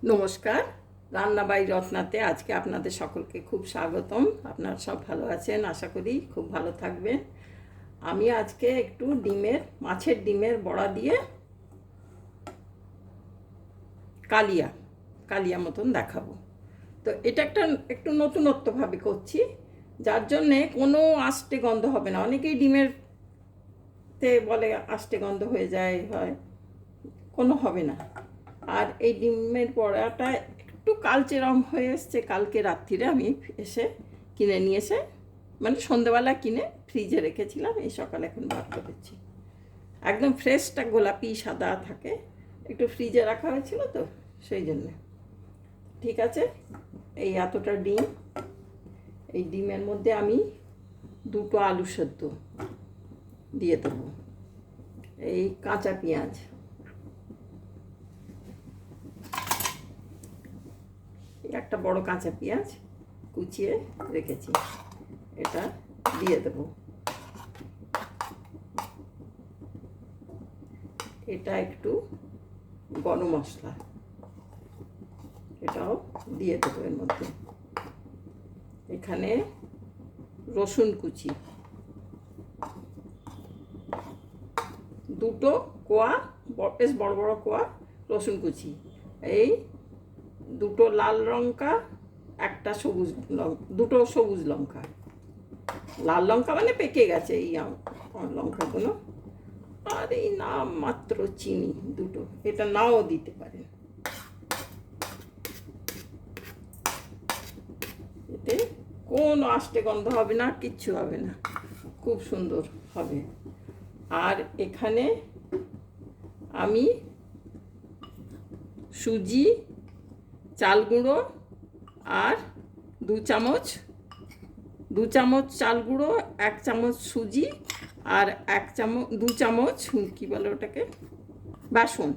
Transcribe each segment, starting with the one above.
নমস্কার। রান্না বাই রত্নাতে আজকে আপনাদের সকলকে খুব স্বাগতম। আপনারা সব ভালো আছেন, আশা করি খুব ভালো থাকবেন। আমি আজকে একটু মাছের ডিমের বড়া দিয়ে কালিয়া কালিয়া মতন দেখাবো। তো এটা একটু নতুনত্বভাবে করছি, যার জন্যে কোনো আষ্টে গন্ধ হবে না। অনেকেই বলে আষ্টে গন্ধ হয়ে যায়, কোনো হবে না। আর এই ডিমের বড়াটা একটু কালচে রং হয়ে এসছে। কালকে রাত্রিরে আমি কিনে নিয়ে এসে, মানে সন্ধেবেলা কিনে ফ্রিজে রেখেছিলাম, এই সকালে এখন বার করেছি। একদম ফ্রেশটা গোলাপি সাদা থাকে, একটু ফ্রিজে রাখা হয়েছিল তো সেই জন্যে। ঠিক আছে, এই এতটা ডিম, এই ডিমের মধ্যে আমি দুটো আলু সেদ্ধ দিয়ে দেবো, এই কাঁচা পেঁয়াজ, একটা বড় কাঁচা পেঁয়াজ কুচিয়ে রেখেছি, এটা দিয়ে দেব। এটা একটু গরম মশলা, এটাও দিয়ে দেবো এর মধ্যে। এখানে রসুন কুচি, দুটো কোয়া, বেশ বড় বড় কোয়া রসুন কুচি, এই দুটো লাল লঙ্কা, দুটো সবুজ লঙ্কা। লাল লঙ্কা মানে পেকে গেছে এই লঙ্কাগুলো। আর এই নাম মাত্র চিনি দুটো, এটা নাও দিতে পারেন। এতে কোনো আষ্টে গন্ধ হবে না, কিচ্ছু হবে না, খুব সুন্দর হবে। আর এখানে আমি সুজি, চাল গুঁড়ো আর দু চামচ চাল গুঁড়ো, 1 চামচ সুজি আর 2 চামচ কী বলে ওটাকে, বেসন,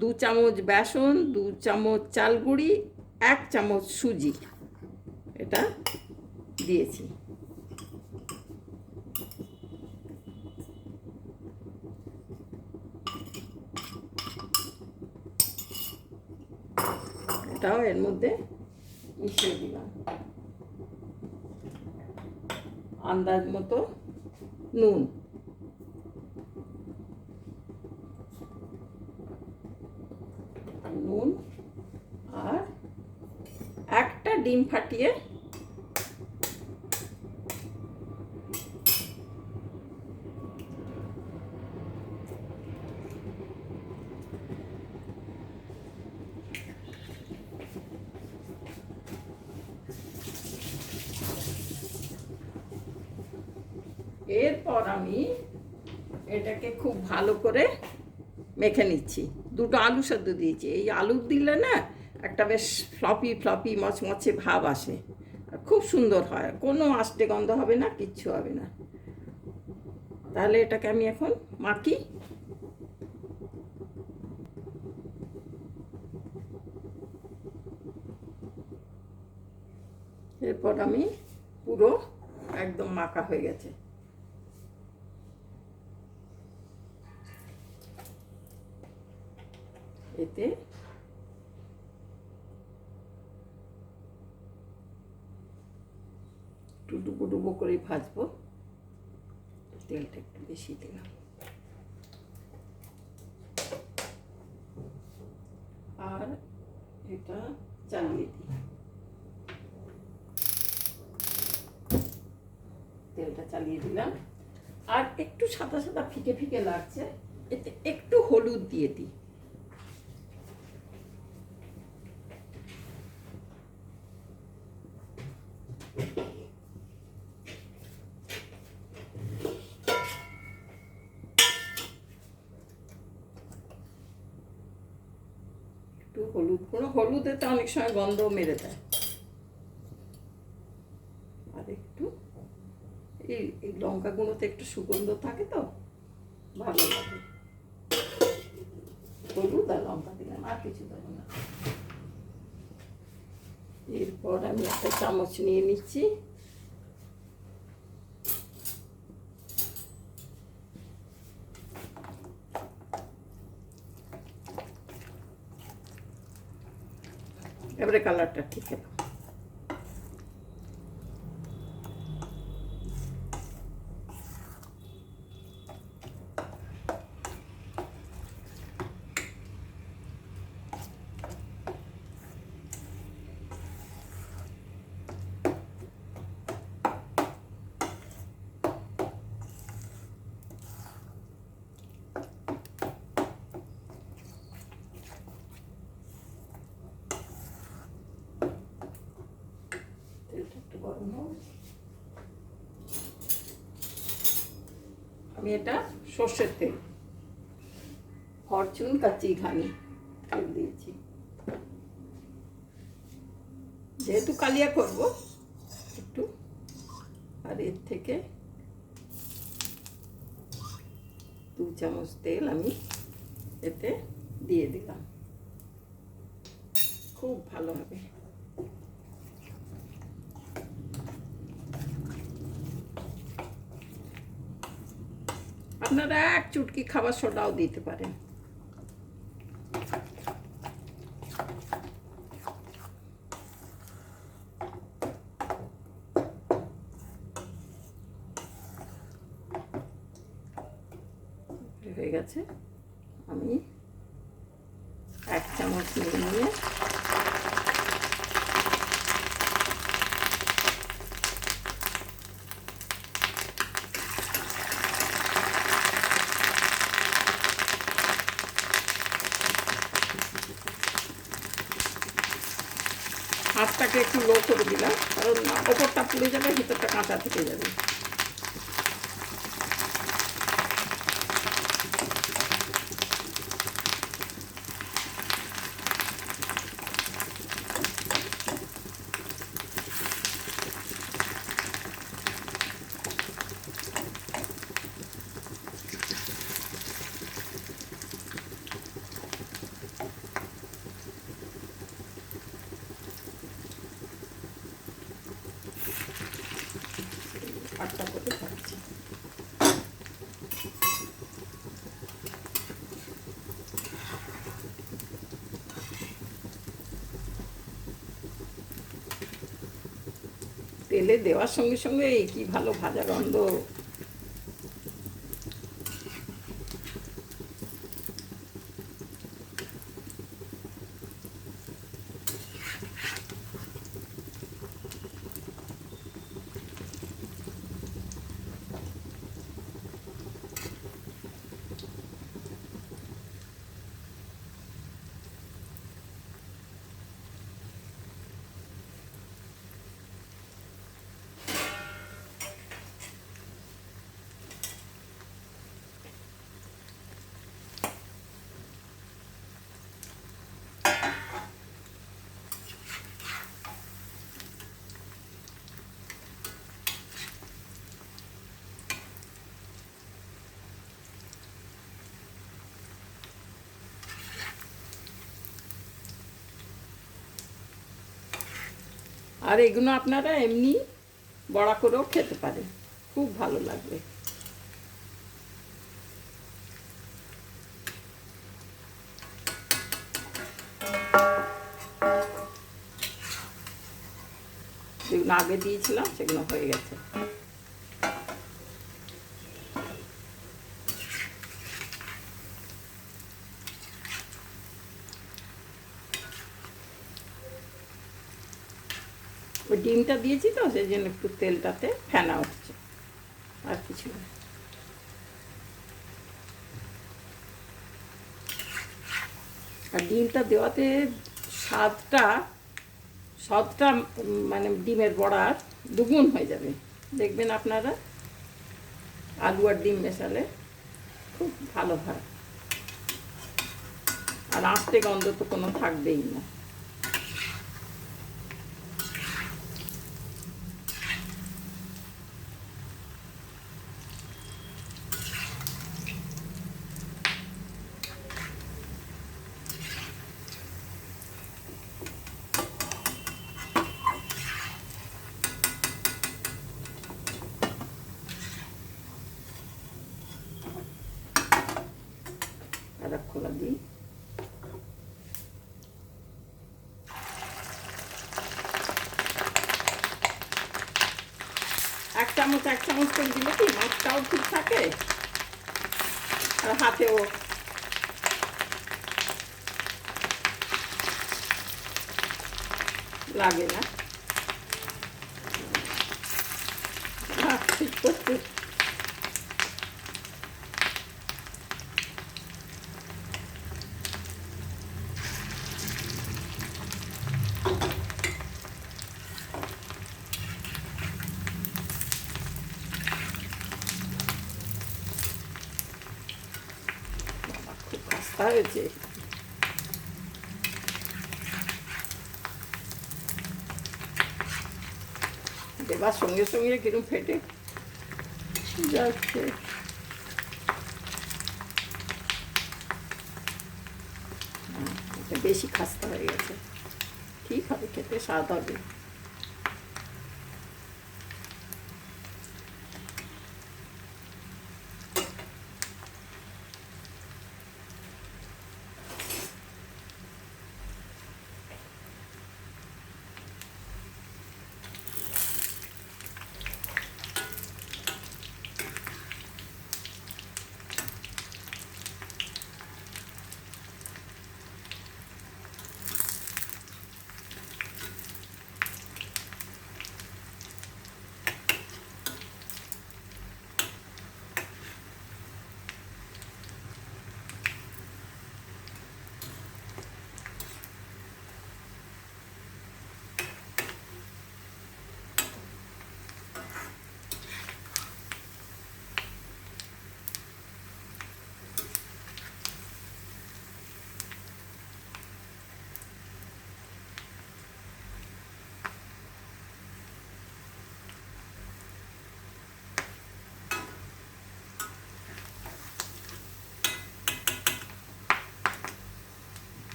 2 চামচ বেসন, 2 চামচ চাল গুঁড়ি, 1 চামচ সুজি, এটা দিয়েছি। এটাও এর মধ্যে মিশিয়ে দিলাম। আন্দাজ মতো নুন, আর একটা ডিম ফাটিয়ে এরপর আমি এটাকে খুব ভালো করে মেখে নিচ্ছি। দুটো আলু সেদ্ধ দিয়েছি, এই আলু দিলে না একটা বেশ ফ্লপি মচমচে ভাব আসে, আর খুব সুন্দর হয়, কোনো আষ্টে গন্ধ হবে না, কিচ্ছু হবে না। তাহলে এটাকে আমি এখন মাখি। এরপর আমি পুরো একদম মাখা হয়ে গেছে। এতে একটু ডুবো ডুবো করে ভাজবো, তেলটা একটু বেশি দিলাম। আর এটা চালিয়ে দিই, তেলটা চালিয়ে দিলাম। আর একটু সাদা সাদা ফিকে ফিকে লাগছে, এতে একটু হলুদ দিয়ে দিই। একটু হলুদ গুঁড়ো, হলুদেতে অনেক সময় গন্ধ মেরে দেয়। আর একটু এই লঙ্কা গুঁড়োতে একটু সুগন্ধ থাকে তো ভালো লাগে। হলুদ আর লঙ্কা দিলাম, আর কিছু দেবো না। এরপর আমি একটা চামচ নিয়ে নিচ্ছি, এবারে কালারটা ঠিক এলো। আমি এটা সর্ষের তেল, ফরচুন কাঁচি ঘানি তেল দিয়েছি, যেহেতু কালিয়া করব একটু, আর এর থেকে 2 চামচ তেল আমি এতে দিয়ে দিলাম, খুব ভালো হবে। আপনারা 1 চুটকি খাবার সোডাও দিতে পারেন। হয়ে গেছে, আমি 1 চামচ নিয়ে আঁচটাকে একটু লো করে দিলাম, কারণ ওপরটা পুড়ে যাবে, ভিতরটা কাঁচা থেকে যাবে। আটটা করে থাকছে। তেলে দেওয়ার সঙ্গে সঙ্গে কি ভালো ভাজা গন্ধ। আর এগুলো আপনারা এমনি বড়া করেও খেতে পারেন, খুব ভালো লাগবে। যেগুলো আগে দিয়েছিলাম সেগুলো হয়ে গেছে। ওই ডিমটা দিয়েছি তো, সেই জন্য একটু তেলটাতে ফেনা উঠছে, আর কিছু না। আর ডিমটা দেওয়াতে স্বাদটা মানে ডিমের বড়ার দুগুণ হয়ে যাবে, দেখবেন আপনারা। আলু আর ডিম মেশালে খুব ভালো হয়, আর আঁচটে গন্ধ তো কোনো থাকবেই না। আর খোলা দিই। চামচ 1 চামচ করে দিলে কি মাছটাও ঠিক থাকে আর হাতেও লাগে না। ঠিক করতে খুব খাস্তা হয়েছে। এবার সঙ্গে সঙ্গে কিরম ফেটে যাচ্ছে। এটা বেশি খাস্তা হয়ে গেছে, ঠিক হবে, খেতে স্বাদ হবে।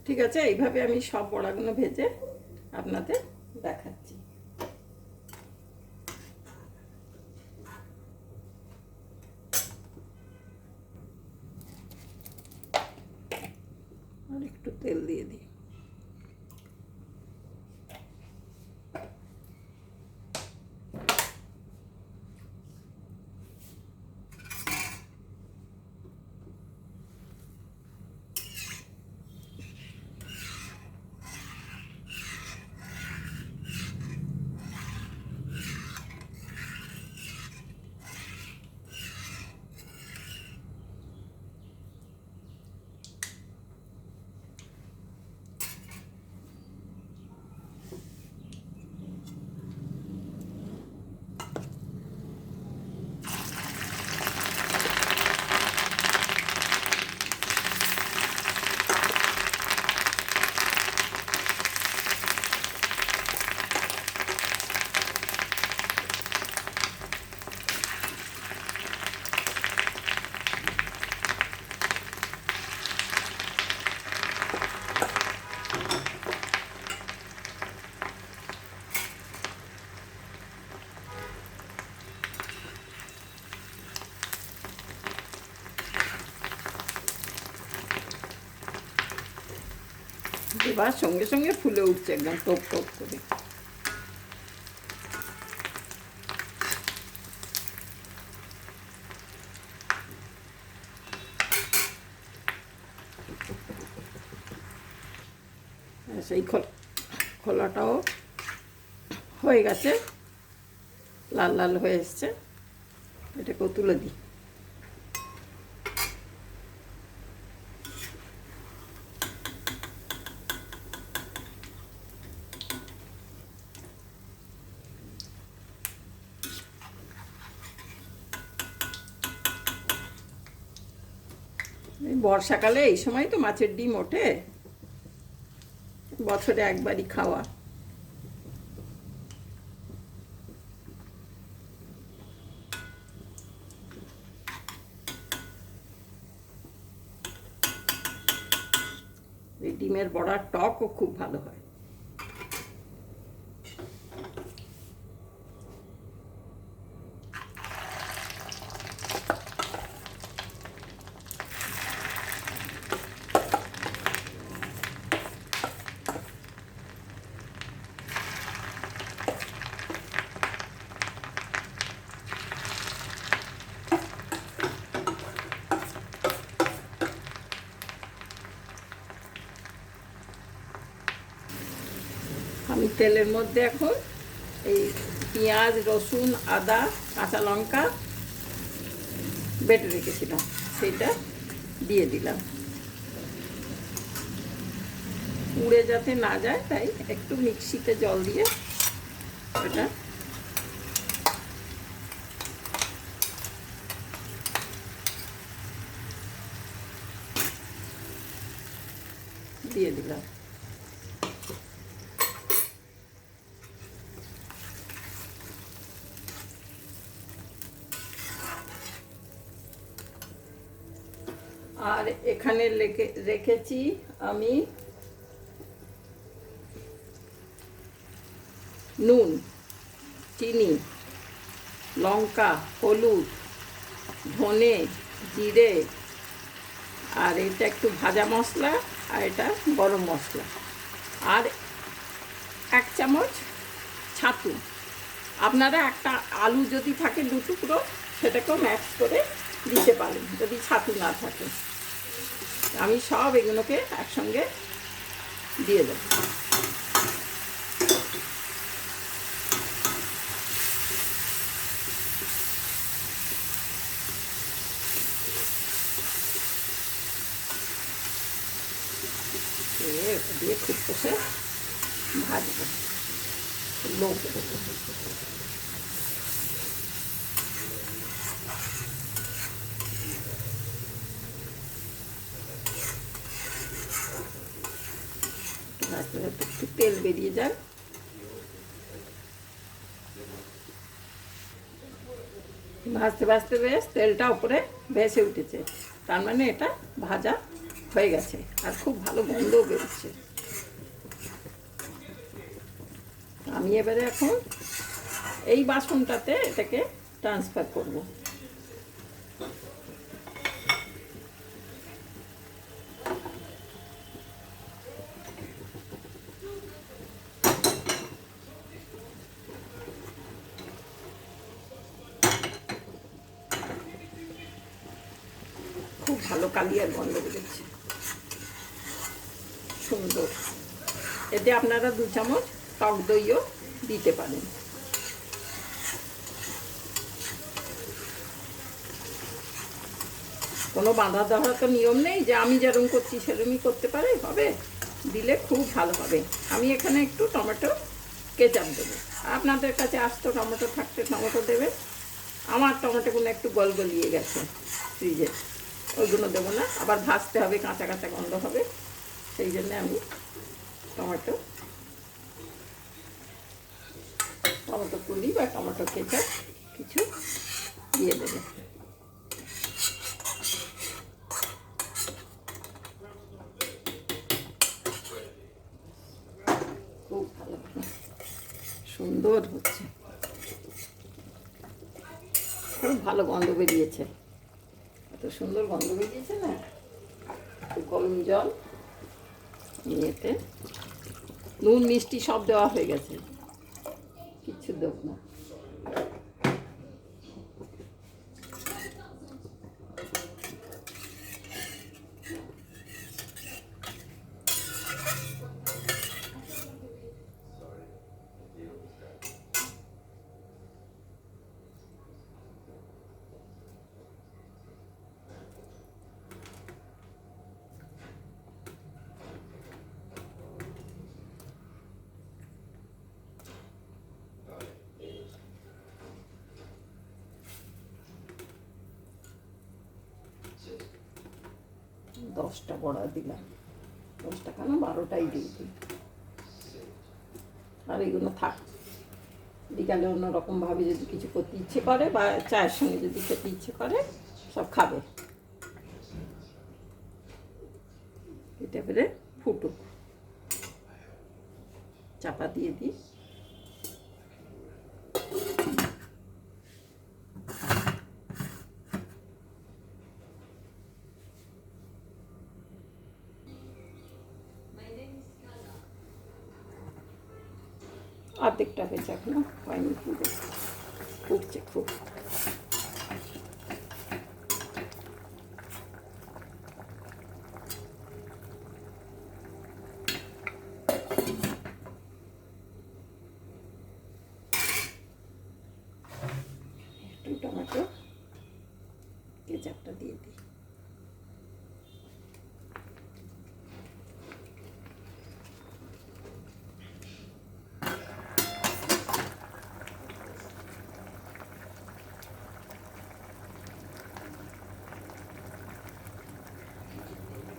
ঠিক আছে, এইভাবে আমি সব বড়াগুলো ভেজে আপনাদের দেখাচ্ছি। আর একটু তেল দিয়ে দিই। এবার সঙ্গে সঙ্গে ফুলে উঠছে একদম টপ টপ করে। সেই খোলাটাও হয়ে গেছে, লাল লাল হয়ে এসছে। এটাকেও তুলে দিই। বর্ষাকালে এই সময় তো মাছের ডিম ওঠে, বছরে একবারই খাওয়া। এই ডিমের বড়ার টকও খুব ভালো হয়। আমি তেলের মধ্যে এখন এই পেঁয়াজ, রসুন, আদা, কাঁচা লঙ্কা বেটে রেখেছিলাম, সেটা দিয়ে দিলাম। পুড়ে যাতে না যায় তাই একটু মিক্সিতে জল দিয়ে এটা দিয়ে দিলাম। আর এখানে রেখেছি আমি নুন, চিনি, লঙ্কা, হলুদ, ধনে, জিরে, আর এটা একটু ভাজা মশলা, আর এটা গরম মশলা, আর 1 চামচ ছাতু। আপনারা একটা আলু যদি থাকে 2 টুকরো সেটাকেও ম্যাশ করে দিতে পারেন যদি ছাতু না থাকে। আমি সব এগুলোকে একসঙ্গে দিয়ে দেব। দিয়ে খুব কষে ভাজবো, লো করে দেবো। একটু তেল বেরিয়ে যায়। ভাজতে ভাজতে বেশ তেলটা উপরে ভেসে উঠেছে, তার মানে এটা ভাজা হয়ে গেছে আর খুব ভালো গন্ধও বেরোচ্ছে। আমি এবারে এখন এই বাসনটাতে এটাকে ট্রান্সফার করব। খুব ভালো কালিয়ার গন্ধ বেরোচ্ছে, সুন্দর। এতে আপনারা 2 চামচ টক দইও দিতে পারেন। কোনো বাঁধা দেওয়ার তো নিয়ম নেই যে আমি যেরকম করছি সেরকমই করতে পারে, হবে দিলে খুব ভালো হবে। আমি এখানে একটু টমেটো কেচাপ দেবো, আপনাদের কাছে আস্ত টমেটো থাকতে টমেটো দেবে। আমার টমেটোগুলো একটু গলগলিয়ে গেছে ফ্রিজে, ওইগুলো দেবো না, আবার ভাজতে হবে, কাঁচা কাঁচা গন্ধ হবে, সেই জন্য আমি টমেটো পুরি বা টমেটো কেচাপ কিছু দিয়ে দেবে। খুব ভালো, সুন্দর হচ্ছে, খুব ভালো গন্ধ বেরিয়েছে, এত সুন্দর গন্ধ বেরিয়েছে না। গরম জল নিয়েতে নুন মিষ্টি সব দেওয়া হয়ে গেছে, কিচ্ছু দেব না। দশটা বড়া দিলাম, 10 টাকা না 12টাই দিই। আর এগুলো থাক। বিকালে অন্যরকমভাবে যদি কিছু করতে ইচ্ছে করে বা চায়ের সঙ্গে যদি খেতে ইচ্ছে করে সব খাবে। এটা এবারে ফুটুক, চাপা দিয়ে দিই। অর্ধেকটা হয়েছে, এখনো হয়নি, পুরো ফুটছে খুব। একটু টমেটো কেচাপটা দিয়ে দিই।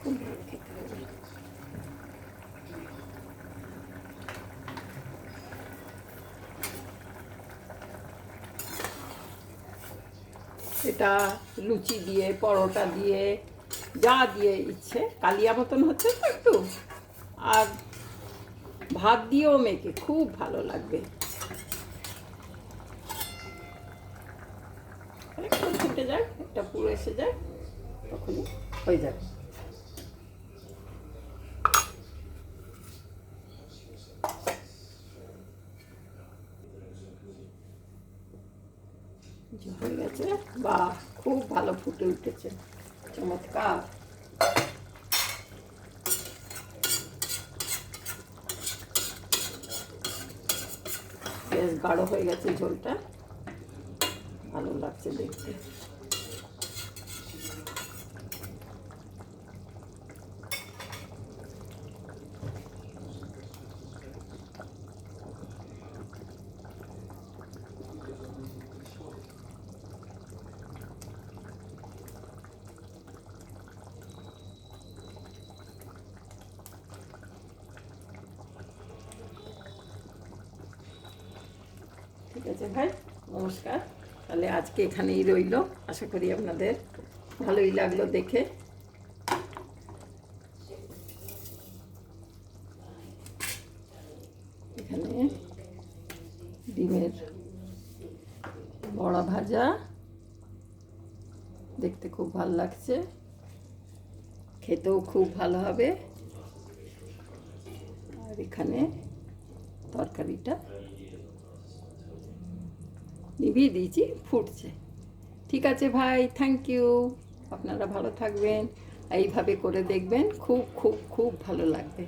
খুব ভালো খেতে হবে। এটা লুচি দিয়ে, পরোটা দিয়ে, যা দিয়ে ইচ্ছে, কালিয়া মতন হচ্ছে তো একটু, আর ভাত দিয়েও মেখে খুব ভালো লাগবে। একটু ফুটে যায়, একটা পুরো এসে যায়, তখনই হয়ে যাবে। হয়ে গেছে, বাহ, খুব ভালো ফুটে উঠেছে, চমৎকার। বেশ গাঢ় হয়ে গেছে ঝোলটা, ভালো লাগছে দেখতে। ঠিক আছে ভাই, নমস্কার। তাহলে আজকে এখানেই রইল, আশা করি আপনাদের ভালোই লাগলো দেখে। এখানে ডিমের বড়া ভাজা, দেখতে খুব ভালো লাগছে, খেতেও খুব ভালো হবে। আর এখানে তরকারিটা নিভিয়ে দিয়েছি, ফুটছে। ঠিক আছে ভাই, থ্যাংক ইউ। আপনারা ভালো থাকবেন, এইভাবে করে দেখবেন, খুব খুব খুব ভালো লাগবে।